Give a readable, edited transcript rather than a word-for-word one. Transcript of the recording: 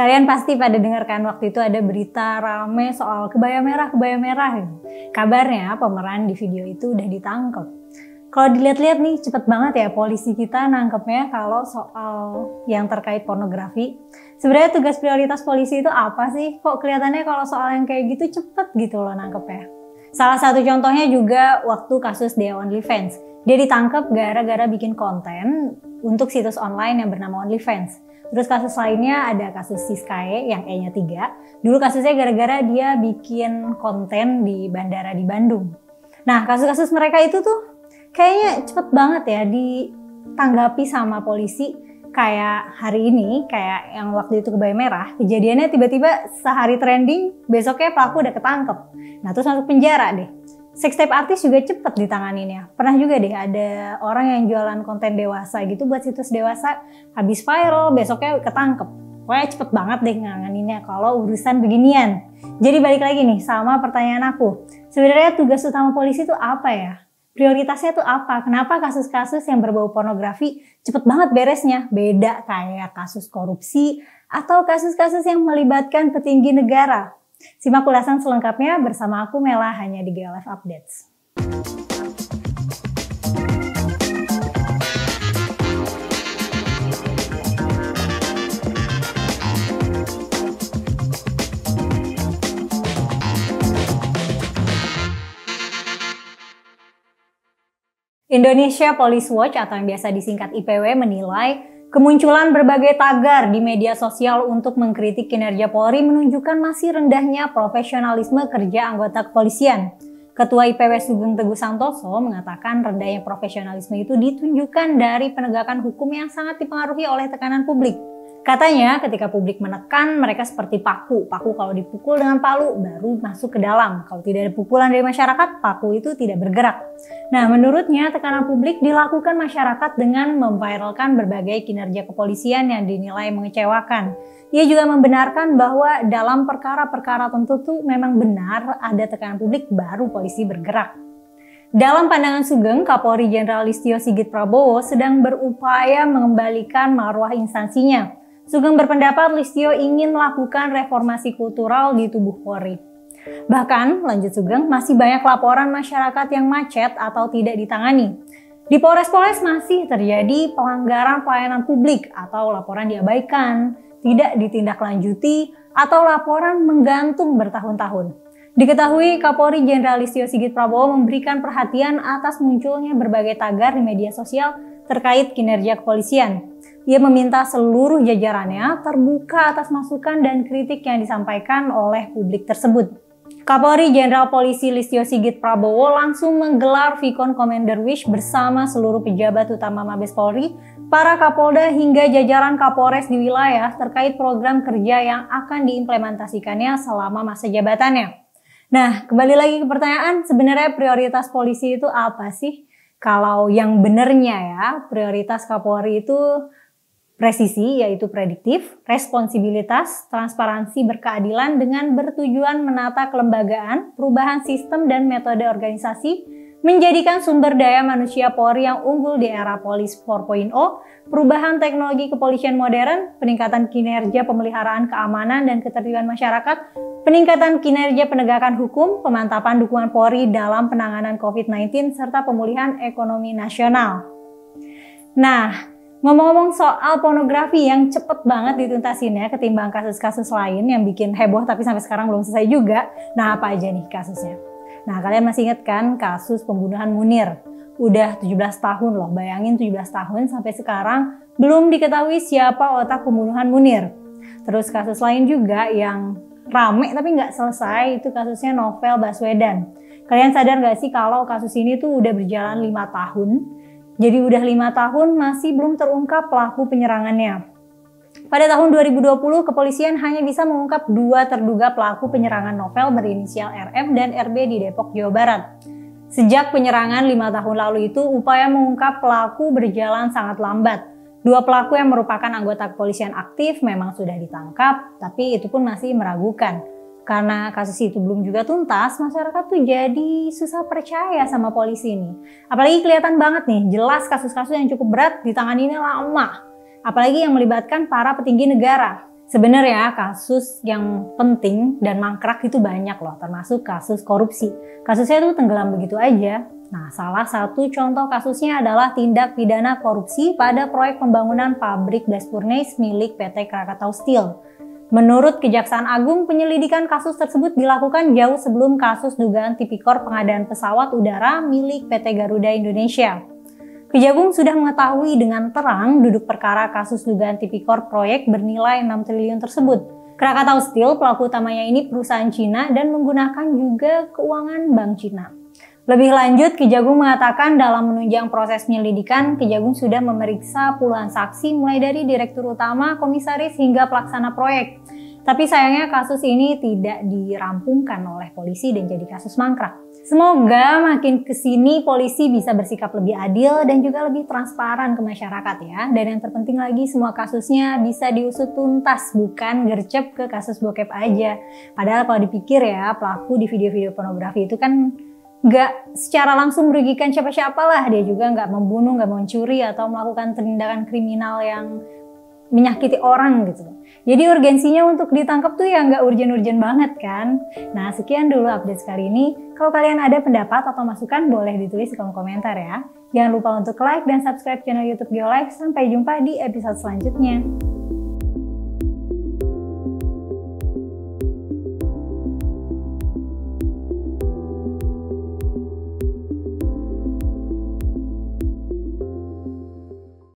Kalian pasti pada dengarkan waktu itu ada berita rame soal kebaya merah. Kabarnya pemeran di video itu udah ditangkap. Kalau dilihat-lihat nih cepet banget ya polisi kita nangkepnya kalau soal yang terkait pornografi. Sebenarnya tugas prioritas polisi itu apa sih? Kok kelihatannya kalau soal yang kayak gitu cepet gitu loh nangkepnya. Salah satu contohnya juga waktu kasus Dea OnlyFans. Dia ditangkap gara-gara bikin konten untuk situs online yang bernama OnlyFans. Terus kasus lainnya ada kasus Siskae yang E-nya 3. Dulu kasusnya gara-gara dia bikin konten di bandara di Bandung. Nah kasus-kasus mereka itu tuh kayaknya cepet banget ya ditanggapi sama polisi. Kayak hari ini, kayak yang waktu itu kebaya merah, kejadiannya tiba-tiba sehari trending, besoknya pelaku udah ketangkep. Nah terus masuk penjara deh. Sex tape artis juga cepet ditanganinnya. Pernah juga deh ada orang yang jualan konten dewasa gitu buat situs dewasa, habis viral, besoknya ketangkep. Pokoknya cepet banget deh nanganinnya kalau urusan beginian. Jadi balik lagi nih sama pertanyaan aku. Sebenarnya tugas utama polisi itu apa ya? Prioritasnya tuh apa? Kenapa kasus-kasus yang berbau pornografi cepet banget beresnya? Beda kayak kasus korupsi atau kasus-kasus yang melibatkan petinggi negara. Simak ulasan selengkapnya bersama aku Mela hanya di GeoLive Updates. Indonesia Police Watch atau yang biasa disingkat IPW menilai kemunculan berbagai tagar di media sosial untuk mengkritik kinerja Polri menunjukkan masih rendahnya profesionalisme kerja anggota kepolisian. Ketua IPW Sugeng Teguh Santoso mengatakan rendahnya profesionalisme itu ditunjukkan dari penegakan hukum yang sangat dipengaruhi oleh tekanan publik. Katanya ketika publik menekan mereka seperti paku. Paku kalau dipukul dengan palu baru masuk ke dalam. Kalau tidak ada pukulan dari masyarakat, paku itu tidak bergerak. Nah menurutnya tekanan publik dilakukan masyarakat dengan memviralkan berbagai kinerja kepolisian yang dinilai mengecewakan. Ia juga membenarkan bahwa dalam perkara-perkara tertentu memang benar ada tekanan publik baru polisi bergerak. Dalam pandangan Sugeng, Kapolri Jenderal Listio Sigit Prabowo sedang berupaya mengembalikan marwah instansinya. Sugeng berpendapat Listio ingin melakukan reformasi kultural di tubuh Polri. Bahkan, lanjut Sugeng, masih banyak laporan masyarakat yang macet atau tidak ditangani. Di Polres-Polres masih terjadi pelanggaran pelayanan publik atau laporan diabaikan, tidak ditindaklanjuti, atau laporan menggantung bertahun-tahun. Diketahui Kapolri Jenderal Listio Sigit Prabowo memberikan perhatian atas munculnya berbagai tagar di media sosial terkait kinerja kepolisian. Ia meminta seluruh jajarannya terbuka atas masukan dan kritik yang disampaikan oleh publik tersebut. Kapolri Jenderal Polisi Listio Sigit Prabowo langsung menggelar Vikon Commander Wish bersama seluruh pejabat utama Mabes Polri, para Kapolda hingga jajaran Kapolres di wilayah terkait program kerja yang akan diimplementasikannya selama masa jabatannya. Nah, kembali lagi ke pertanyaan, sebenarnya prioritas polisi itu apa sih? Kalau yang benernya ya, prioritas Kapolri itu presisi, yaitu prediktif, responsibilitas, transparansi, berkeadilan dengan bertujuan menata kelembagaan, perubahan sistem dan metode organisasi, menjadikan sumber daya manusia Polri yang unggul di era Polis 4.0, perubahan teknologi kepolisian modern, peningkatan kinerja pemeliharaan keamanan dan ketertiban masyarakat, peningkatan kinerja penegakan hukum, pemantapan dukungan Polri dalam penanganan COVID-19, serta pemulihan ekonomi nasional. Nah, ngomong-ngomong soal pornografi yang cepet banget dituntasinnya ketimbang kasus-kasus lain yang bikin heboh tapi sampai sekarang belum selesai juga. Nah apa aja nih kasusnya? Nah kalian masih ingat kan kasus pembunuhan Munir? Udah 17 tahun loh, bayangin 17 tahun sampai sekarang belum diketahui siapa otak pembunuhan Munir. Terus kasus lain juga yang rame tapi nggak selesai, itu kasusnya Novel Baswedan. Kalian sadar nggak sih kalau kasus ini tuh udah berjalan 5 tahun? Jadi udah 5 tahun masih belum terungkap pelaku penyerangannya. Pada tahun 2020, kepolisian hanya bisa mengungkap 2 terduga pelaku penyerangan Novel berinisial RM dan RB di Depok, Jawa Barat. Sejak penyerangan 5 tahun lalu itu, upaya mengungkap pelaku berjalan sangat lambat. 2 pelaku yang merupakan anggota kepolisian aktif memang sudah ditangkap, tapi itu pun masih meragukan. Karena kasus itu belum juga tuntas, masyarakat tuh jadi susah percaya sama polisi ini. Apalagi kelihatan banget nih, jelas kasus-kasus yang cukup berat ditanganinya lama. Apalagi yang melibatkan para petinggi negara. Sebenarnya kasus yang penting dan mangkrak itu banyak loh, termasuk kasus korupsi. Kasusnya tuh tenggelam begitu aja. Nah, salah satu contoh kasusnya adalah tindak pidana korupsi pada proyek pembangunan pabrik blast furnace milik PT Krakatau Steel. Menurut Kejaksaan Agung, penyelidikan kasus tersebut dilakukan jauh sebelum kasus dugaan tipikor pengadaan pesawat udara milik PT Garuda Indonesia. Kejagung sudah mengetahui dengan terang duduk perkara kasus dugaan tipikor proyek bernilai 6 triliun tersebut. Krakatau Steel, pelaku utamanya ini perusahaan Cina dan menggunakan juga keuangan bank Cina. Lebih lanjut, Kejagung mengatakan dalam menunjang proses penyelidikan, Kejagung sudah memeriksa puluhan saksi mulai dari direktur utama, komisaris hingga pelaksana proyek. Tapi sayangnya kasus ini tidak dirampungkan oleh polisi dan jadi kasus mangkrak. Semoga makin kesini polisi bisa bersikap lebih adil dan juga lebih transparan ke masyarakat ya. Dan yang terpenting lagi semua kasusnya bisa diusut tuntas, bukan gercep ke kasus bokep aja. Padahal kalau dipikir ya, pelaku di video-video pornografi itu kan nggak secara langsung merugikan siapa-siapa lah. Dia juga nggak membunuh, nggak mencuri atau melakukan tindakan kriminal yang menyakiti orang gitu. Jadi urgensinya untuk ditangkap tuh ya nggak urgen-urgen banget kan. Nah, sekian dulu update kali ini. Kalau kalian ada pendapat atau masukan boleh ditulis di kolom komentar ya. Jangan lupa untuk like dan subscribe channel YouTube Geolife. Sampai jumpa di episode selanjutnya.